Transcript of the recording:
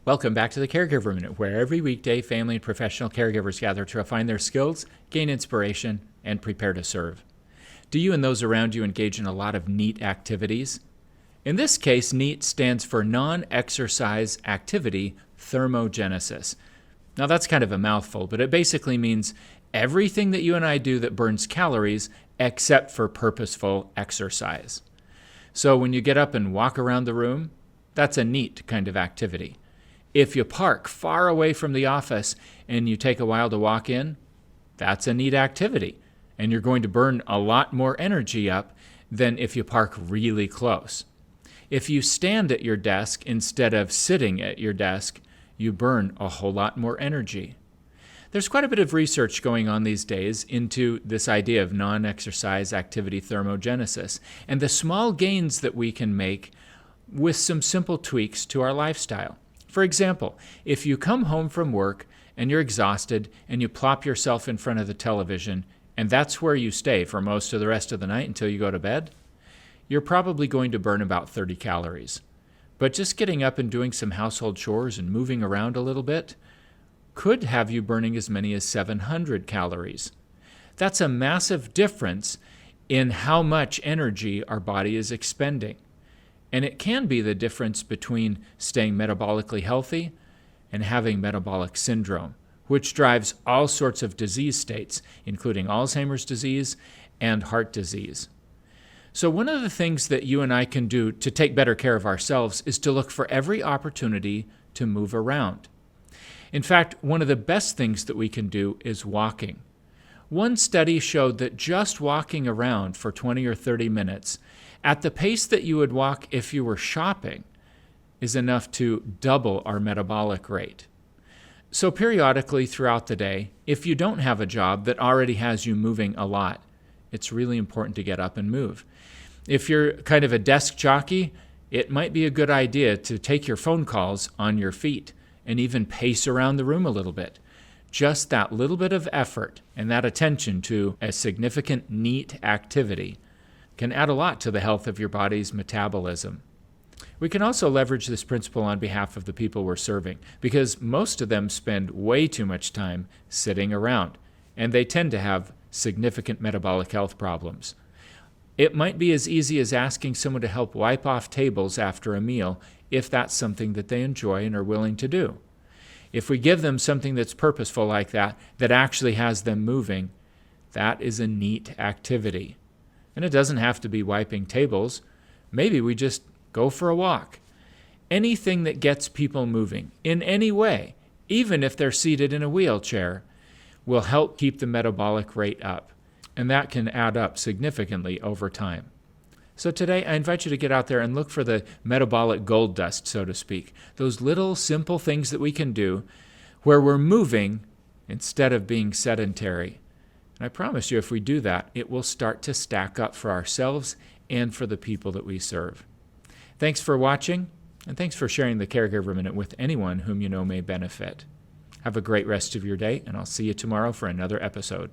Welcome back to the Caregiver Minute, where every weekday family and professional caregivers gather to refine their skills, gain inspiration, and prepare to serve. Do you and those around you engage in a lot of NEAT activities? In this case, NEAT stands for Non-Exercise Activity Thermogenesis. Now that's kind of a mouthful, but it basically means everything that you and I do that burns calories except for purposeful exercise. So when you get up and walk around the room, that's a NEAT kind of activity. If you park far away from the office and you take a while to walk in, that's a NEAT activity. And you're going to burn a lot more energy up than if you park really close. If you stand at your desk instead of sitting at your desk, you burn a whole lot more energy. There's quite a bit of research going on these days into this idea of non-exercise activity thermogenesis and the small gains that we can make with some simple tweaks to our lifestyle. For example, if you come home from work and you're exhausted and you plop yourself in front of the television and that's where you stay for most of the rest of the night until you go to bed, you're probably going to burn about 30 calories. But just getting up and doing some household chores and moving around a little bit could have you burning as many as 700 calories. That's a massive difference in how much energy our body is expending. And it can be the difference between staying metabolically healthy and having metabolic syndrome, which drives all sorts of disease states, including Alzheimer's disease and heart disease. So one of the things that you and I can do to take better care of ourselves is to look for every opportunity to move around. In fact, one of the best things that we can do is walking. One study showed that just walking around for 20 or 30 minutes at the pace that you would walk if you were shopping is enough to double our metabolic rate. So periodically throughout the day, if you don't have a job that already has you moving a lot, it's really important to get up and move. If you're kind of a desk jockey, it might be a good idea to take your phone calls on your feet and even pace around the room a little bit. Just that little bit of effort and that attention to a significant NEAT activity can add a lot to the health of your body's metabolism. We can also leverage this principle on behalf of the people we're serving because most of them spend way too much time sitting around, and they tend to have significant metabolic health problems. It might be as easy as asking someone to help wipe off tables after a meal if that's something that they enjoy and are willing to do. If we give them something that's purposeful like that actually has them moving, that is a NEAT activity. And it doesn't have to be wiping tables. Maybe we just go for a walk. Anything that gets people moving in any way, even if they're seated in a wheelchair, will help keep the metabolic rate up. And that can add up significantly over time. So today, I invite you to get out there and look for the metabolic gold dust, so to speak. Those little simple things that we can do where we're moving instead of being sedentary. And I promise you, if we do that, it will start to stack up for ourselves and for the people that we serve. Thanks for watching, and thanks for sharing the Caregiver Minute with anyone whom you know may benefit. Have a great rest of your day, and I'll see you tomorrow for another episode.